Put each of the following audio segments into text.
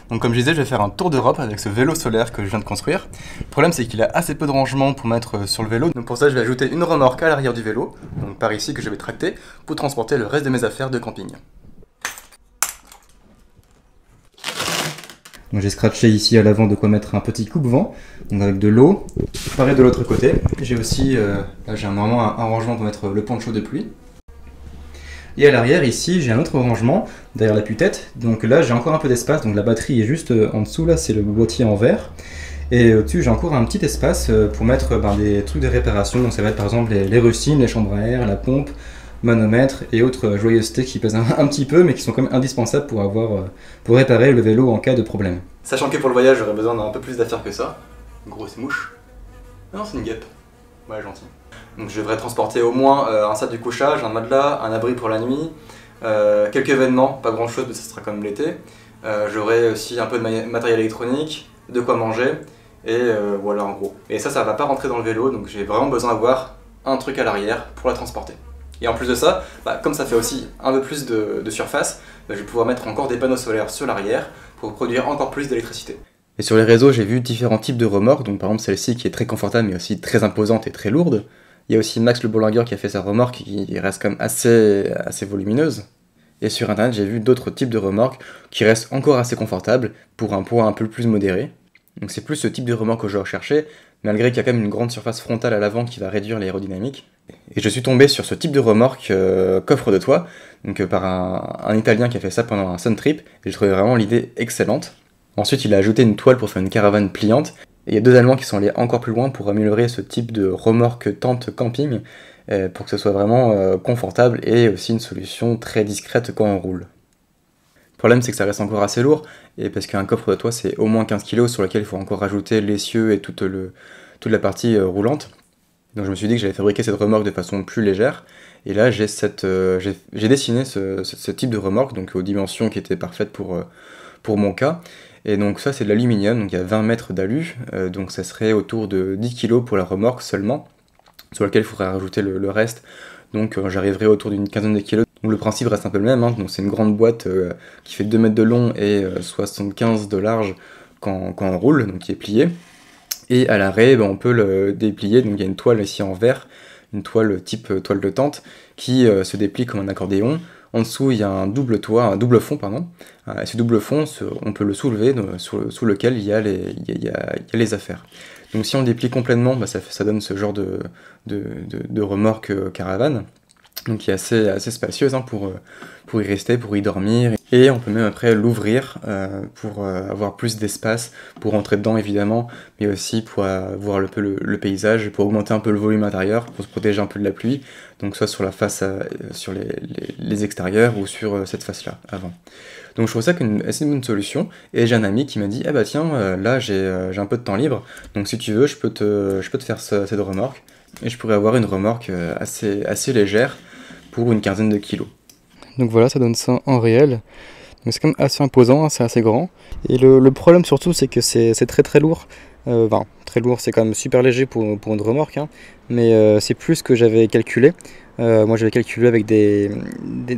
Donc comme je disais, je vais faire un tour d'Europe avec ce vélo solaire que je viens de construire. Le problème c'est qu'il a assez peu de rangement pour mettre sur le vélo. Donc pour ça je vais ajouter une remorque à l'arrière du vélo, donc par ici que je vais tracter, pour transporter le reste de mes affaires de camping. Donc j'ai scratché ici à l'avant de quoi mettre un petit coupe-vent, donc avec de l'eau. Pareil de l'autre côté. J'ai aussi, là j'ai normalement un rangement pour mettre le poncho de pluie. Et à l'arrière ici j'ai un autre rangement derrière la tue-tête, donc là j'ai encore un peu d'espace, donc la batterie est juste en dessous, là c'est le boîtier en verre. Et au-dessus j'ai encore un petit espace pour mettre des trucs de réparation, donc ça va être par exemple les rustines, les chambres à air, la pompe, manomètre et autres joyeusetés qui pèsent un petit peu mais qui sont quand même indispensables pour réparer le vélo en cas de problème. Sachant que pour le voyage j'aurais besoin d'un peu plus d'affaires que ça. Une grosse mouche. Non, c'est une guêpe. Ouais, gentil. Donc je devrais transporter au moins un sac de couchage, un matelas, un abri pour la nuit, quelques événements, pas grand chose mais ça sera comme l'été. J'aurai aussi un peu de matériel électronique, de quoi manger et voilà en gros. Et ça va pas rentrer dans le vélo donc j'ai vraiment besoin d'avoir un truc à l'arrière pour la transporter. Et en plus de ça, comme ça fait aussi un peu plus de surface, je vais pouvoir mettre encore des panneaux solaires sur l'arrière pour produire encore plus d'électricité. Et sur les réseaux, j'ai vu différents types de remorques, donc par exemple celle-ci qui est très confortable mais aussi très imposante et très lourde. Il y a aussi Max le Bourlingueur qui a fait sa remorque qui reste quand même assez volumineuse. Et sur internet, j'ai vu d'autres types de remorques qui restent encore assez confortables pour un poids un peu plus modéré. Donc c'est plus ce type de remorque que je recherchais, malgré qu'il y a quand même une grande surface frontale à l'avant qui va réduire l'aérodynamique. Et je suis tombé sur ce type de remorque coffre de toit, donc par un Italien qui a fait ça pendant un sun trip, et j'ai trouvé vraiment l'idée excellente. Ensuite, il a ajouté une toile pour faire une caravane pliante, et il y a deux Allemands qui sont allés encore plus loin pour améliorer ce type de remorque tente camping, pour que ce soit vraiment confortable et aussi une solution très discrète quand on roule. Le problème c'est que ça reste encore assez lourd, et parce qu'un coffre de toit c'est au moins 15 kg sur lequel il faut encore rajouter l'essieu et toute la partie roulante. Donc je me suis dit que j'allais fabriquer cette remorque de façon plus légère, et là j'ai dessiné ce type de remorque donc aux dimensions qui étaient parfaites pour mon cas. Et donc ça c'est de l'aluminium, donc il y a 20 mètres d'alu, donc ça serait autour de 10 kg pour la remorque seulement, sur lequel il faudrait rajouter le reste, donc j'arriverai autour d'une quinzaine de kilos. Donc le principe reste un peu le même, donc c'est une grande boîte qui fait 2 mètres de long et 75 de large quand on roule, donc qui est pliée. Et à l'arrêt, on peut le déplier, donc il y a une toile ici en verre, une toile type toile de tente, qui se déplie comme un accordéon. En dessous, il y a un double fond, pardon. Et ce double fond, on peut le soulever, sous lequel il y a les affaires. Donc si on le déplie complètement, ça donne ce genre de remorque caravane, donc qui est assez spacieuse pour y rester, pour y dormir. Et on peut même après l'ouvrir pour avoir plus d'espace, pour rentrer dedans évidemment, mais aussi pour voir le paysage, pour augmenter un peu le volume intérieur, pour se protéger un peu de la pluie, donc soit sur la face, sur les extérieurs ou sur cette face-là, avant. Donc je trouve ça qu'une assez bonne solution, et j'ai un ami qui m'a dit « Ah bah tiens, là j'ai un peu de temps libre, donc si tu veux je peux te faire cette remorque, et je pourrais avoir une remorque assez légère pour une quinzaine de kilos. » Donc voilà, ça donne ça en réel. Donc c'est quand même assez imposant, c'est assez grand. Et le problème surtout, c'est que c'est très lourd. Très lourd, c'est quand même super léger pour une remorque, mais c'est plus que j'avais calculé. Moi j'avais calculé avec des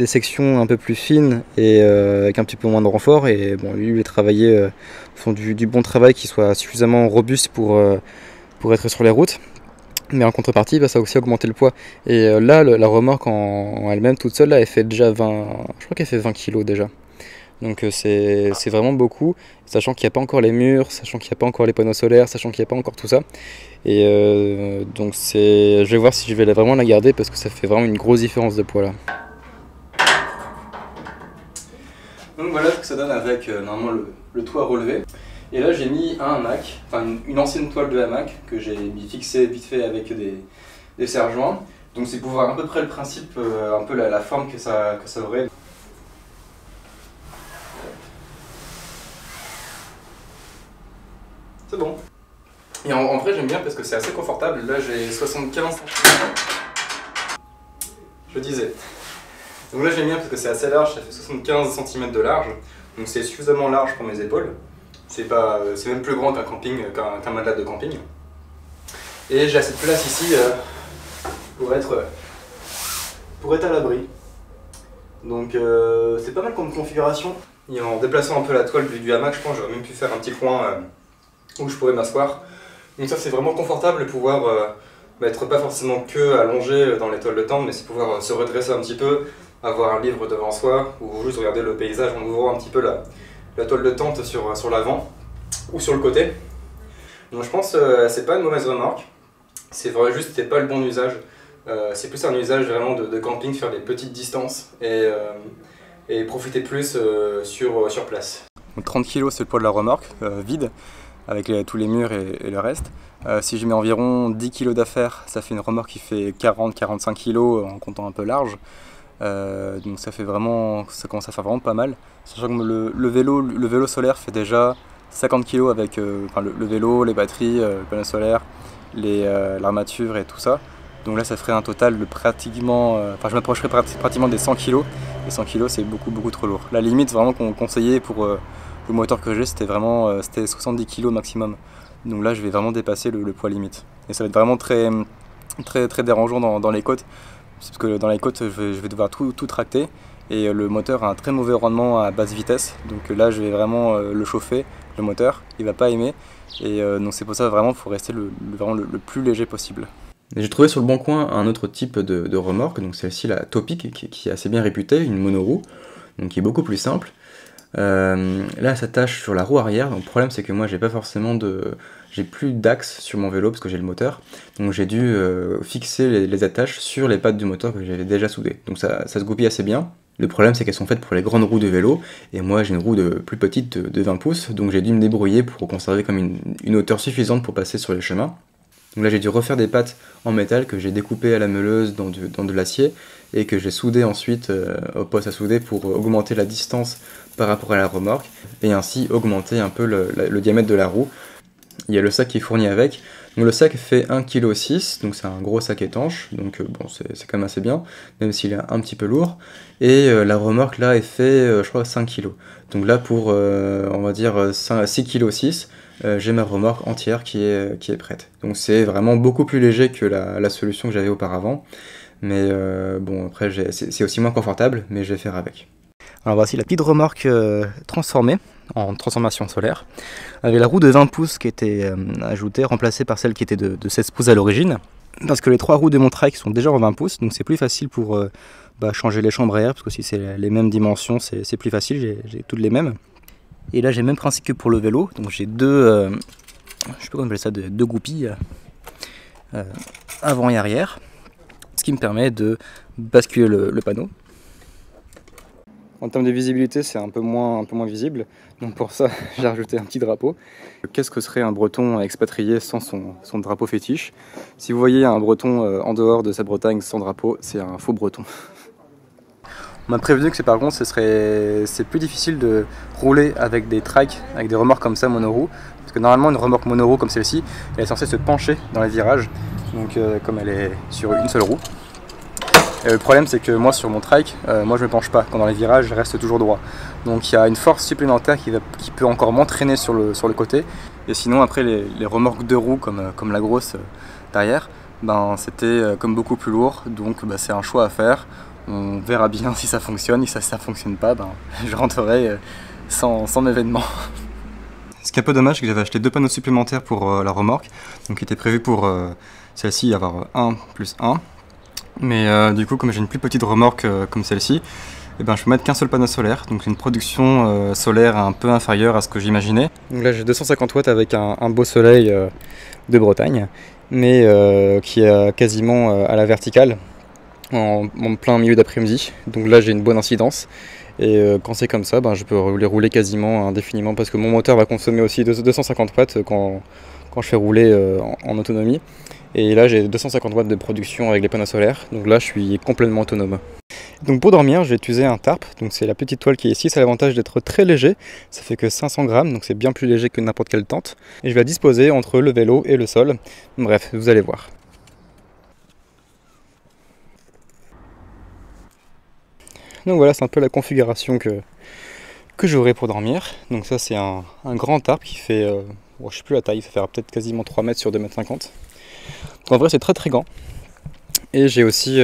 sections un peu plus fines et avec un petit peu moins de renfort. Et bon, lui, les travaillés font du bon travail qui soit suffisamment robuste pour être sur les routes. Mais en contrepartie, ça a aussi augmenté le poids. Et là, la remorque en elle-même, toute seule, là, elle fait déjà 20... Je crois qu'elle fait 20 kg déjà. Donc c'est vraiment beaucoup, sachant qu'il n'y a pas encore les murs, sachant qu'il n'y a pas encore les panneaux solaires, sachant qu'il n'y a pas encore tout ça. Et donc je vais voir si je vais vraiment la garder, parce que ça fait vraiment une grosse différence de poids là. Donc voilà ce que ça donne avec normalement le toit relevé. Et là j'ai mis un hamac, enfin une ancienne toile de hamac que j'ai fixée vite fait avec des serre-joints. Donc c'est pour voir à peu près le principe, un peu la forme que ça aurait. C'est bon. Et en vrai j'aime bien parce que c'est assez confortable. Là j'ai 75 cm. Je disais. Donc là j'aime bien parce que c'est assez large, ça fait 75 cm de large. Donc c'est suffisamment large pour mes épaules. C'est même plus grand qu'un matelas de camping. Et j'ai assez de place ici pour être à l'abri. Donc c'est pas mal comme configuration. Et en déplaçant un peu la toile du hamac, je pense que j'aurais même pu faire un petit coin où je pourrais m'asseoir. Donc ça c'est vraiment confortable de pouvoir être pas forcément que allongé dans les toiles de tente, mais c'est pouvoir se redresser un petit peu, avoir un livre devant soi, ou juste regarder le paysage en ouvrant un petit peu la toile de tente sur l'avant ou sur le côté. Donc je pense que c'est pas une mauvaise remarque, c'est vrai juste que c'est pas le bon usage. C'est plus un usage vraiment de camping, faire des petites distances et profiter plus sur place. Donc 30 kg c'est le poids de la remorque, vide, avec tous les murs et le reste. Si je mets environ 10 kg d'affaires, ça fait une remorque qui fait 40-45 kg en comptant un peu large. Donc ça commence à faire vraiment pas mal. Sachant que le vélo solaire fait déjà 50 kg avec le vélo, les batteries, le panneau solaire, l'armature et tout ça. Donc là ça ferait un total de pratiquement, je m'approcherais pratiquement des 100 kg. Et 100 kg c'est beaucoup trop lourd. La limite vraiment qu'on conseillait pour le moteur que j'ai, c'était 70 kg maximum. Donc là je vais vraiment dépasser le poids limite. Et ça va être vraiment très dérangeant dans les côtes. Parce que dans les côtes je vais devoir tout tracter. Et le moteur a un très mauvais rendement à basse vitesse. Donc là je vais vraiment le chauffer, le moteur, il va pas aimer. Et donc c'est pour ça vraiment il faut rester vraiment le plus léger possible. J'ai trouvé sur le bon coin un autre type de remorque, donc celle-ci la Topic qui est assez bien réputée, une monoroue, donc qui est beaucoup plus simple. Là elle s'attache sur la roue arrière, donc le problème c'est que moi j'ai plus d'axe sur mon vélo parce que j'ai le moteur, donc j'ai dû fixer les attaches sur les pattes du moteur que j'avais déjà soudées, donc ça se goupille assez bien. Le problème c'est qu'elles sont faites pour les grandes roues de vélo, et moi j'ai une roue plus petite de 20 pouces, donc j'ai dû me débrouiller pour conserver comme une hauteur suffisante pour passer sur les chemins. Donc là j'ai dû refaire des pattes en métal que j'ai découpées à la meuleuse dans de l'acier et que j'ai soudé ensuite au poste à souder pour augmenter la distance par rapport à la remorque et ainsi augmenter un peu le diamètre de la roue. Il y a le sac qui est fourni avec. Donc le sac fait 1,6 kg, donc c'est un gros sac étanche, donc bon c'est quand même assez bien, même s'il est un petit peu lourd. Et la remorque là elle fait je crois 5 kg. Donc là pour on va dire 6,6 kg, j'ai ma remorque entière qui est prête. Donc c'est vraiment beaucoup plus léger que la solution que j'avais auparavant. Mais bon après c'est aussi moins confortable, mais je vais faire avec. Alors voici la petite remorque transformée en transformation solaire, avec la roue de 20 pouces qui était ajoutée, remplacée par celle qui était de 16 pouces à l'origine, parce que les trois roues de mon trike sont déjà en 20 pouces, donc c'est plus facile pour changer les chambres à air, parce que si c'est les mêmes dimensions, c'est plus facile, j'ai toutes les mêmes. Et là j'ai le même principe que pour le vélo, donc j'ai deux, je sais pas comment on appelle ça, deux goupilles avant et arrière, ce qui me permet de basculer le panneau. En termes de visibilité, c'est un peu moins visible, donc pour ça j'ai rajouté un petit drapeau. Qu'est-ce que serait un breton expatrié sans son drapeau fétiche? Si vous voyez un breton en dehors de sa Bretagne sans drapeau, c'est un faux breton. On m'a prévenu que par contre c'est plus difficile de rouler avec des trikes, avec des remorques comme ça monoroue, parce que normalement une remorque monoroue comme celle-ci, elle est censée se pencher dans les virages, donc comme elle est sur une seule roue. Et le problème c'est que moi sur mon trike, moi je me penche pas, quand dans les virages je reste toujours droit. Donc il y a une force supplémentaire qui peut encore m'entraîner sur le côté, et sinon après les remorques deux roues comme la grosse derrière, c'était comme beaucoup plus lourd, donc c'est un choix à faire. On verra bien si ça fonctionne, et si ça fonctionne pas, je rentrerai sans événement. Ce qui est un peu dommage, c'est que j'avais acheté deux panneaux supplémentaires pour la remorque, donc qui était prévu pour celle-ci avoir 1 + 1. Mais du coup, comme j'ai une plus petite remorque comme celle-ci, je peux mettre qu'un seul panneau solaire, donc une production solaire un peu inférieure à ce que j'imaginais. Donc là j'ai 250 watts avec un beau soleil de Bretagne, mais qui est quasiment à la verticale. En plein milieu d'après-midi, donc là j'ai une bonne incidence, et quand c'est comme ça je peux les rouler quasiment indéfiniment, parce que mon moteur va consommer aussi 250 watts quand je fais rouler en autonomie, et là j'ai 250 watts de production avec les panneaux solaires, donc là je suis complètement autonome. Donc pour dormir je vais utiliser un tarp, donc c'est la petite toile qui est ici, ça a l'avantage d'être très léger, ça fait que 500 grammes, donc c'est bien plus léger que n'importe quelle tente, et je vais la disposer entre le vélo et le sol, bref vous allez voir. Donc voilà, c'est un peu la configuration que j'aurai pour dormir. Donc ça c'est un grand tarp qui fait, je sais plus la taille, il va faire peut-être quasiment 3 mètres sur 2,50 mètres. Donc en vrai c'est très grand. Et j'ai aussi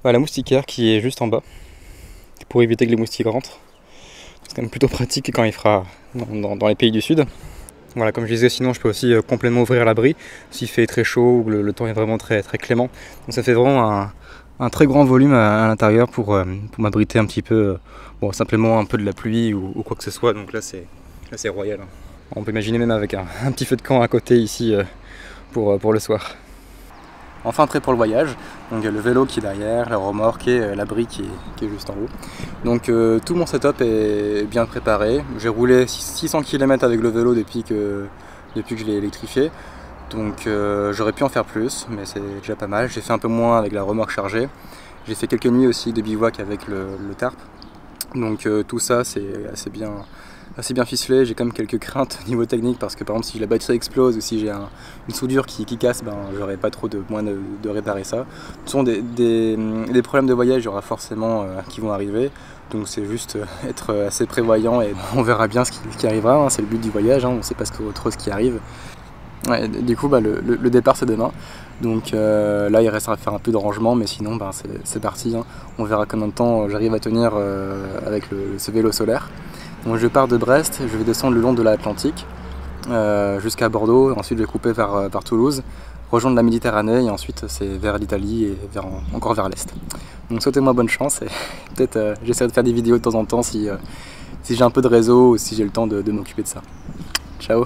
la moustiquaire qui est juste en bas, pour éviter que les moustiques rentrent. C'est quand même plutôt pratique quand il fera dans les pays du sud. Voilà, comme je disais, sinon je peux aussi complètement ouvrir l'abri s'il fait très chaud ou que le temps est vraiment très clément. Donc ça fait vraiment un très grand volume à l'intérieur pour m'abriter un petit peu, bon, simplement un peu de la pluie ou quoi que ce soit. Donc là c'est royal. On peut imaginer même avec un petit feu de camp à côté ici pour le soir. Enfin prêt pour le voyage, donc il y a le vélo qui est derrière, la remorque et l'abri qui est juste en haut. Donc tout mon setup est bien préparé. J'ai roulé 600 km avec le vélo depuis que je l'ai électrifié. Donc j'aurais pu en faire plus, mais c'est déjà pas mal. J'ai fait un peu moins avec la remorque chargée. J'ai fait quelques nuits aussi de bivouac avec le tarp. Donc tout ça c'est assez bien ficelé. J'ai quand même quelques craintes au niveau technique parce que par exemple si la batterie explose ou si j'ai une soudure qui casse, ben j'aurai pas trop de moyens de réparer ça. Ce sont des problèmes de voyage, il y aura forcément qui vont arriver. Donc c'est juste être assez prévoyant et on verra bien ce qui arrivera, hein. C'est le but du voyage, hein. On ne sait pas trop ce qui arrive. Ouais, du coup le départ c'est demain. Donc là il restera à faire un peu de rangement, mais sinon ben, c'est parti, hein. On verra combien de temps j'arrive à tenir avec ce vélo solaire. Donc je pars de Brest, je vais descendre le long de l'Atlantique jusqu'à Bordeaux, ensuite je vais couper par Toulouse, rejoindre la Méditerranée et ensuite c'est vers l'Italie et encore vers l'Est. Donc souhaitez-moi bonne chance et peut-être j'essaierai de faire des vidéos de temps en temps si j'ai un peu de réseau ou si j'ai le temps de m'occuper de ça. Ciao!